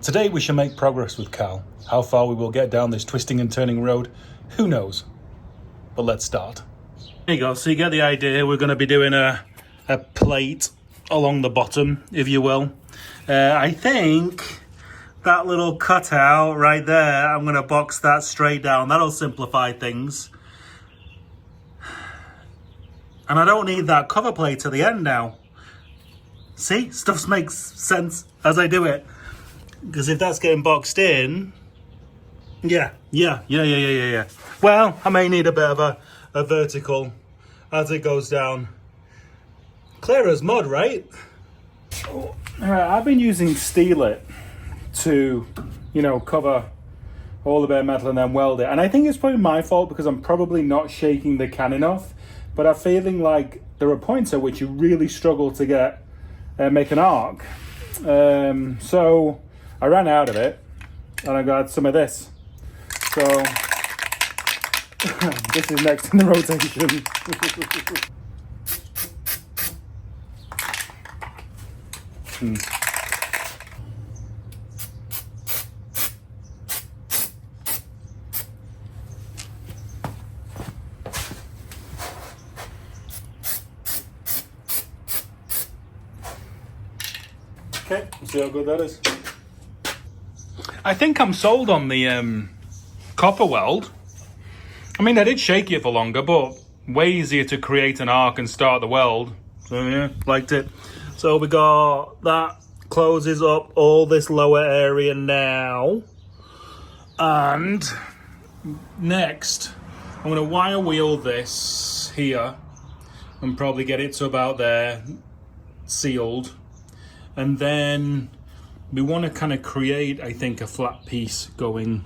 Today we shall make progress with Cal. How far we will get down this twisting and turning road, who knows? But let's start. There you go, so you get the idea. We're going to be doing a plate along the bottom, if you will. I think that little cutout right there, I'm going to box that straight down. That'll simplify things. And I don't need that cover plate at the end now. See, stuff makes sense as I do it. Because if that's getting boxed in, yeah. Well, I may need a bit of a vertical as it goes down. Clear as mud, right? All right, I've been using Steelit to, cover all the bare metal and then weld it. And I think it's probably my fault because I'm probably not shaking the can enough. But I'm feeling like there are points at which you really struggle to make an arc. So I ran out of it and I got some of this. So this is next in the rotation. Okay, let's see how good that is. I think I'm sold on the copper weld. I mean, I did shake it for longer, but way easier to create an arc and start the weld. So yeah, liked it. So we got that closes up all this lower area now. And next, I'm going to wire wheel this here and probably get it to about there, sealed. And then we want to kind of create, I think, a flat piece going.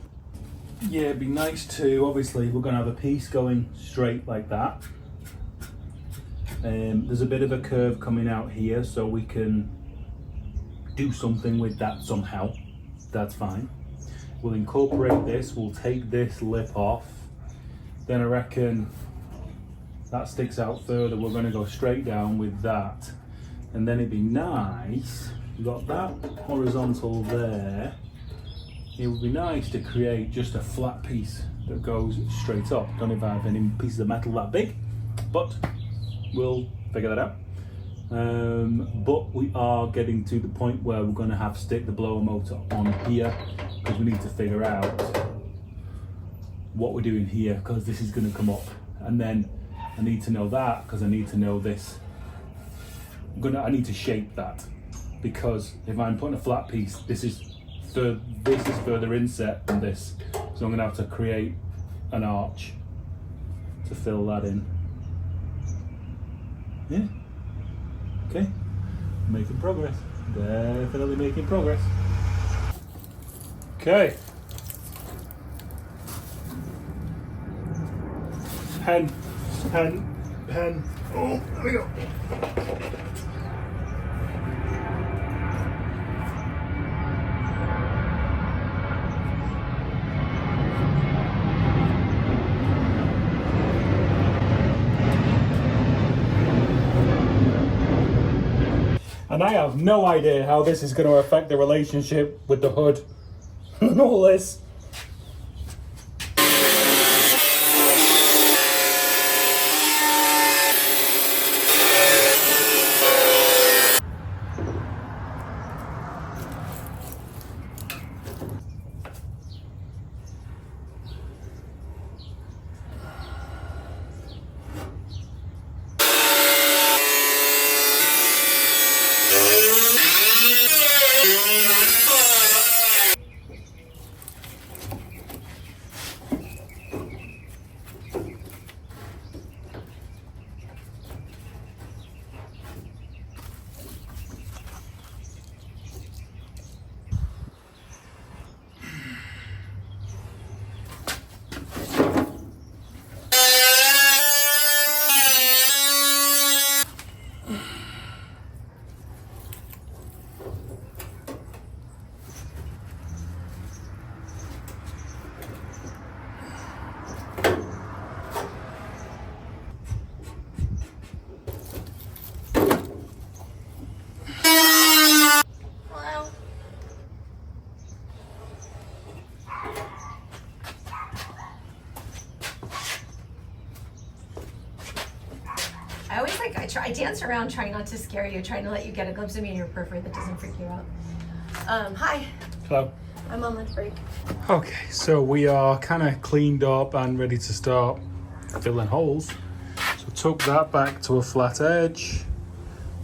Yeah, it'd be nice to, obviously, we're going to have a piece going straight like that. There's a bit of a curve coming out here, so we can do something with that somehow. That's fine. We'll incorporate this, we'll take this lip off. Then I reckon that sticks out further. We're going to go straight down with that. And then it'd be nice, we've got that horizontal there. It would be nice to create just a flat piece that goes straight up. Don't know if I have any pieces of metal that big, but we'll figure that out. But we are getting to the point where we're going to have to stick the blower motor on here because we need to figure out what we're doing here because this is going to come up. And then I need to know that because I need to know this. I need to shape that because if I'm putting a flat piece, this is further inset than this, so I'm going to have to create an arch to fill that in. Yeah. Okay. Making progress. Definitely making progress. Okay. Pen. Oh, there we go. And I have no idea how this is going to affect the relationship with the hood and all this. like I dance around trying not to scare you, trying to let you get a glimpse of me in your periphery that doesn't freak you out. Hi. Hello. I'm on lunch break. Okay, so we are kind of cleaned up and ready to start filling holes. So took that back to a flat edge,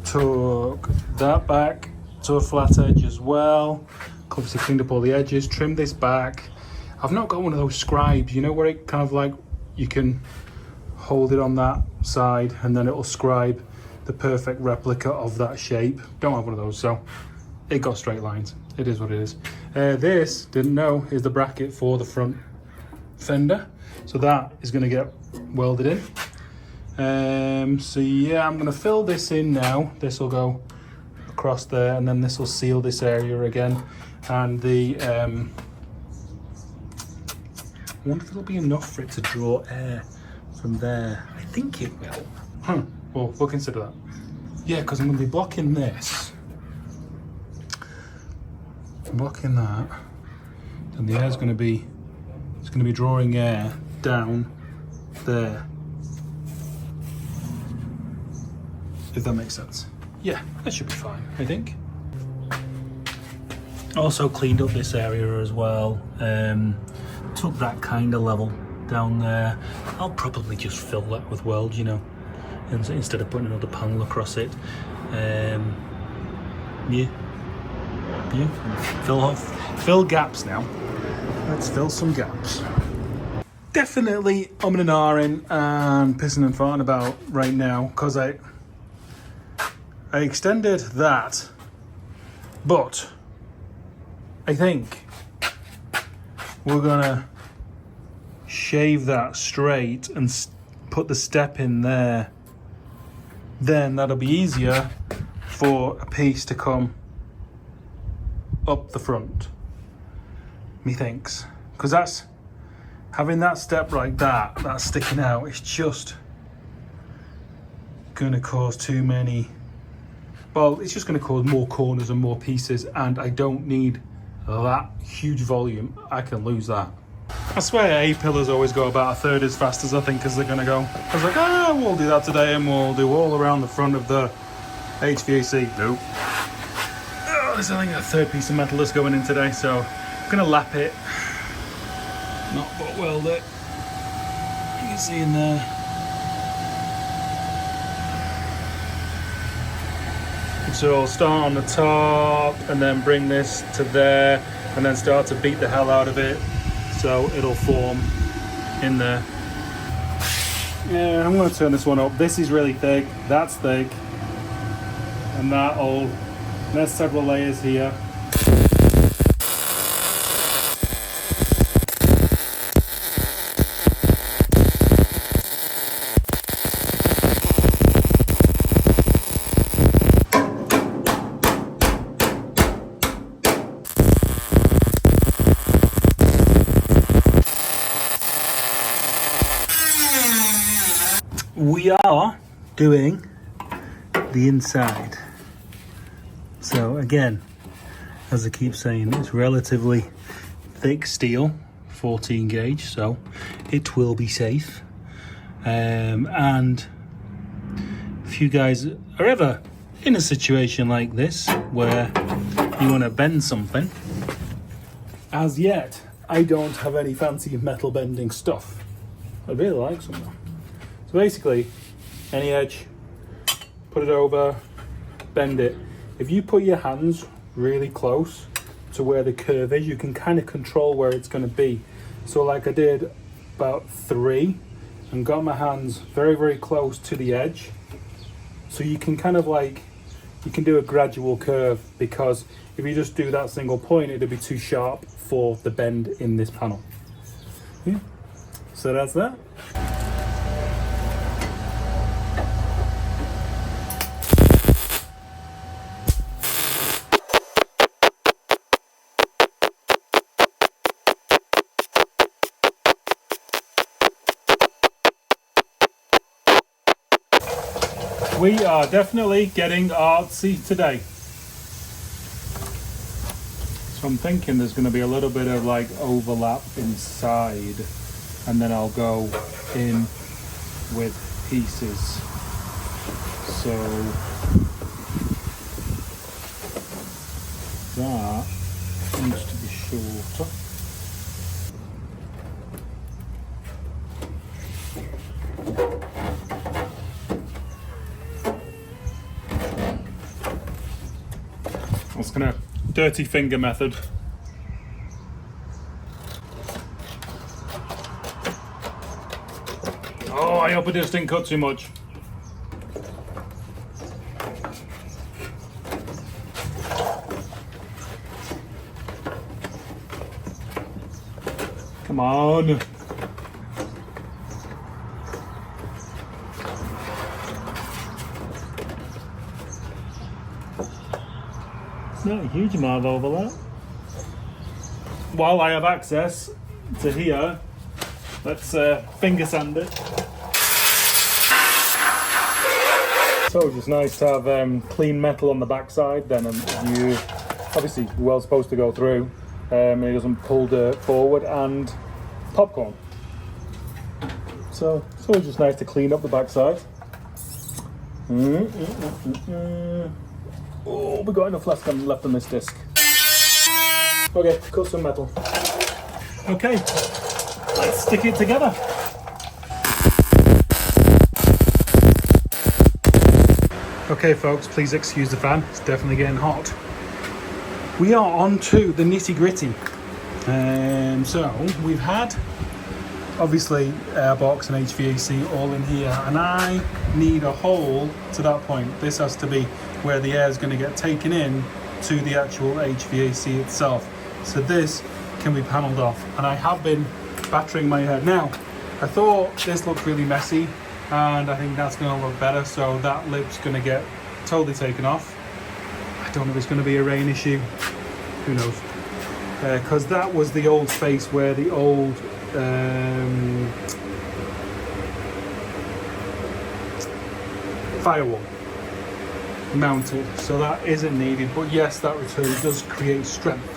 took that back to a flat edge as well. Obviously cleaned up all the edges, trimmed this back. I've not got one of those scribes, you know, where it kind of like you can hold it on that side and then it'll scribe the perfect replica of that shape. Don't have one of those, so it got straight lines. It is what it is. This, didn't know, is the bracket for the front fender. So that is going to get welded in. So yeah, I'm going to fill this in now. This will go across there and then this will seal this area again. And the, I wonder if it'll be enough for it to draw air from there. I think it will. Well, we'll consider that. Yeah, because I'm going to be blocking this. Blocking that, and the air's going to be, it's going to be drawing air down there, if that makes sense. Yeah, that should be fine, I think. Also cleaned up this area as well, took that kind of level down there. I'll probably just fill that with weld, you know, instead of putting another panel across it. Yeah. Fill gaps now. Let's fill some gaps. Definitely umming and ahhing and pissing and farting about right now because I extended that, but I think we're gonna shave that straight and put the step in there. Then that'll be easier for a piece to come up the front, methinks, because that's having that step like that, that's sticking out, it's just gonna cause too many, well, it's just gonna cause more corners and more pieces, and I don't need that huge volume. I can lose that. I swear A-pillars always go about a third as fast as I think as they're gonna go. I was like, we'll do that today and we'll do all around the front of the HVAC. Nope. There's I think a third piece of metal that's going in today, so I'm gonna lap it, not butt weld it. You can see in there. So I'll start on the top and then bring this to there and then start to beat the hell out of it so it'll form in there. Yeah, I'm gonna turn this one up. This is really thick, that's thick, and that old. There's several layers here. We are doing the inside. So again, as I keep saying, it's relatively thick steel, 14 gauge, so it will be safe. And if you guys are ever in a situation like this where you want to bend something, as yet I don't have any fancy metal bending stuff. I'd really like some though. So basically, any edge, put it over, bend it. If you put your hands really close to where the curve is, you can kind of control where it's going to be. So like I did about 3 and got my hands very, very close to the edge. So you can kind of like, you can do a gradual curve, because if you just do that single point, it'll be too sharp for the bend in this panel. Yeah. So that's that. We are definitely getting artsy today. So I'm thinking there's going to be a little bit of like overlap inside, and then I'll go in with pieces. So that needs to be shorter. That's kind of dirty finger method. Oh, I hope it just didn't cut too much. Come on. It's not a huge amount of overlap. While I have access to here, let's finger sand it. So just nice to have clean metal on the backside then, and you obviously the weld's supposed to go through and it doesn't pull dirt forward and popcorn. So it's always just nice to clean up the backside. Oh, we got enough left on this disc. Okay, cut some metal. Okay, let's stick it together. Okay folks, please excuse the fan, it's definitely getting hot. We are on to the nitty gritty. So we've had obviously airbox and HVAC all in here, and I need a hole to that point. This has to be where the air is going to get taken in to the actual HVAC itself. So this can be panelled off, and I have been battering my head. Now, I thought this looked really messy, and I think that's going to look better, so that lip's going to get totally taken off. I don't know if it's going to be a rain issue, who knows, because that was the old space where the old firewall mounted, so that isn't needed, but yes, that return does create strength.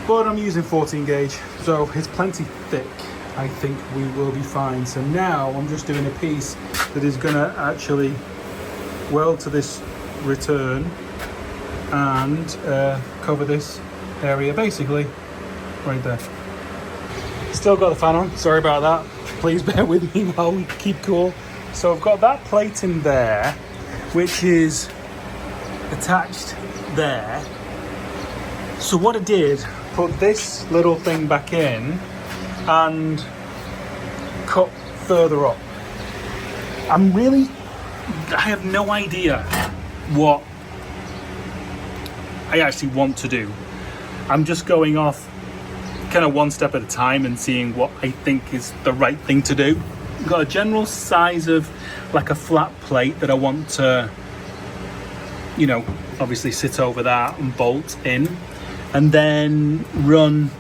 But I'm using 14 gauge, so it's plenty thick. I think we will be fine. So now I'm just doing a piece that is going to actually weld to this return and cover this area basically right there. Still got the fan on, sorry about that. Please bear with me while we keep cool. So I've got that plate in there, which is attached there. So what I did, put this little thing back in and cut further up. I have no idea what I actually want to do. I'm just going off kind of one step at a time and seeing what I think is the right thing to do. I've got a general size of like a flat plate that I want to, you know, obviously sit over that and bolt in, and then run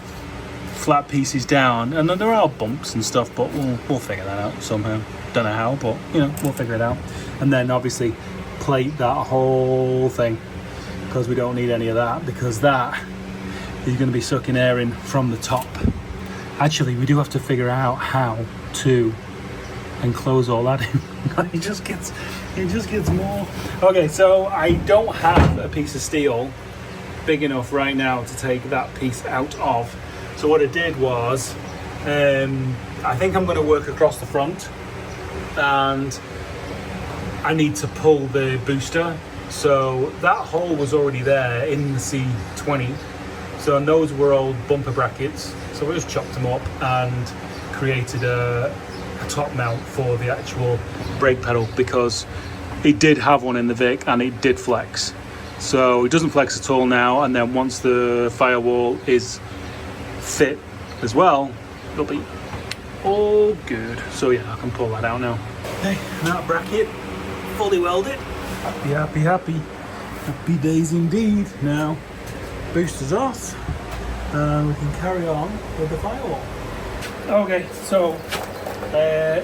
flat pieces down. And then there are bumps and stuff, but we'll figure that out somehow. Don't know how, but you know, we'll figure it out. And then obviously plate that whole thing, because we don't need any of that, because that is going to be sucking air in from the top. Actually, we do have to figure out how to enclose all that in. it just gets more. Okay, so I don't have a piece of steel big enough right now to take that piece out of. So what I did was, I think I'm going to work across the front, and I need to pull the booster. So that hole was already there in the C20. So and those were old bumper brackets. So we just chopped them up and created a top mount for the actual brake pedal, because it did have one in the Vic and it did flex. So it doesn't flex at all now, and then once the firewall is fit as well, it'll be all good. So yeah, I can pull that out now. Okay, that bracket fully welded. Happy days indeed. Now boosters off, and we can carry on with the firewall. Okay, so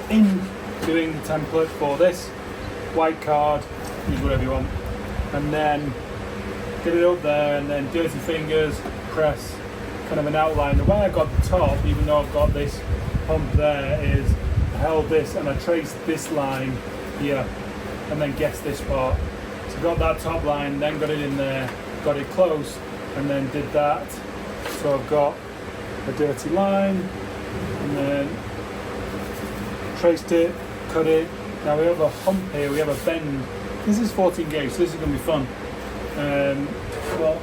in doing the template for this, white card, use whatever you want, and then get it up there, and then dirty fingers, press kind of an outline. The way I got the top, even though I've got this hump there, is I held this and I traced this line here and then guess this part. So got that top line, then got it in there, got it close, and then did that. So I've got a dirty line, and then traced it, cut it. Now we have a hump here, we have a bend. This is 14 gauge, so this is going to be fun. Well,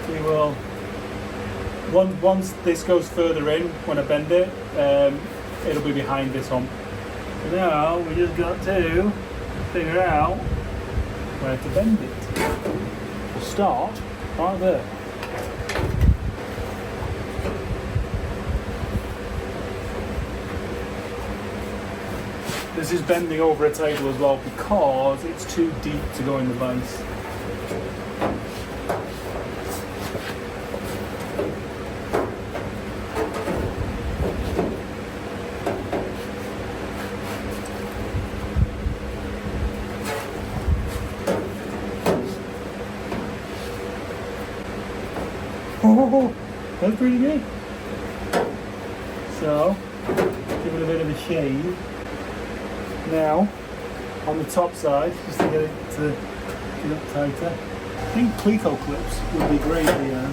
we will, once this goes further in, when I bend it, it'll be behind this hump. So now we just got to figure out where to bend it. We'll start right there. This is bending over a table as well because it's too deep to go in the vise. Oh, that's pretty good. So, give it a bit of a shave. Now, on the top side, just to get it to get up tighter. I think Cleco clips would be great here.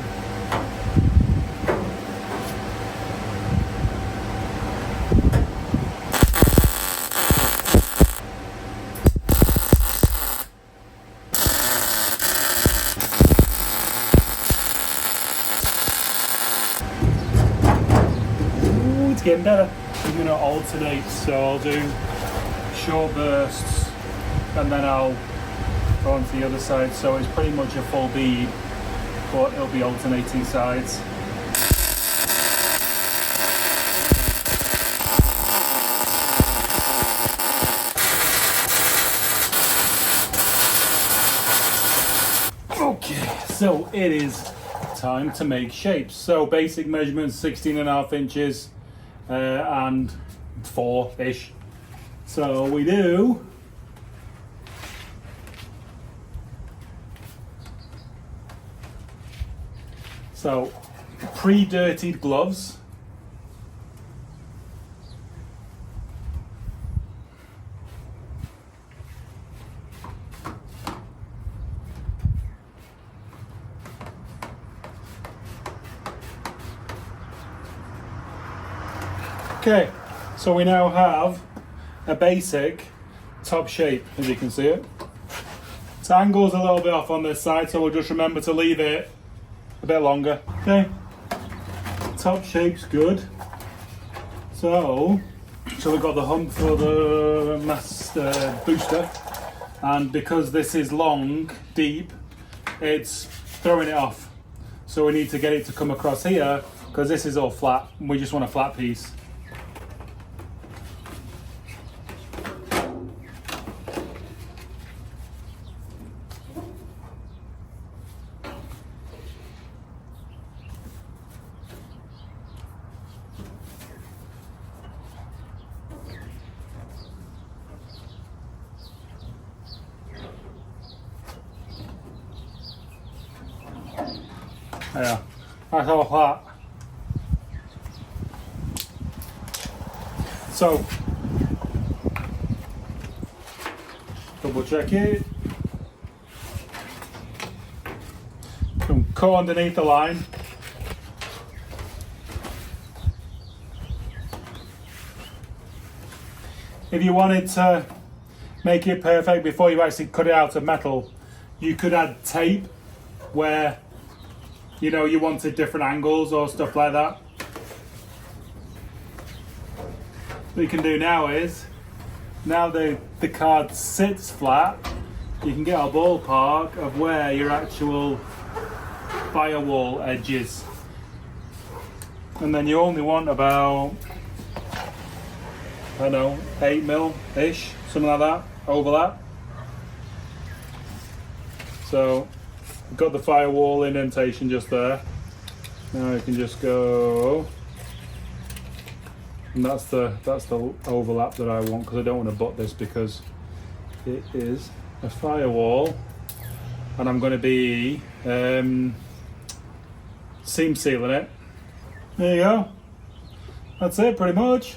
Ooh, it's getting better. I'm going to alternate, so I'll do short bursts and then I'll go on to the other side, so it's pretty much a full bead, but it'll be alternating sides. Okay, so it is time to make shapes. So basic measurements, 16.5 inches and 4-ish. So we do pre-dirtied gloves. Okay, so we now have a basic top shape, as you can see it. Its angle's a little bit off on this side, so we'll just remember to leave it a bit longer. Okay, top shape's good. So we've got the hump for the master booster, and because this is long, deep, it's throwing it off. So we need to get it to come across here, because this is all flat, and we just want a flat piece. Yeah, that's all flat. So, double check it. Cut underneath the line. If you wanted to make it perfect before you actually cut it out of metal, you could add tape where you know you wanted different angles or stuff like that. What you can do now is, now the card sits flat, you can get a ballpark of where your actual firewall edge is. And then you only want about, I don't know, 8mm-ish, something like that, overlap. So we've got the firewall indentation just there. Now you can just go, and that's the overlap that I want, because I don't want to butt this because it is a firewall, and I'm going to be seam sealing it. There you go. That's it, pretty much.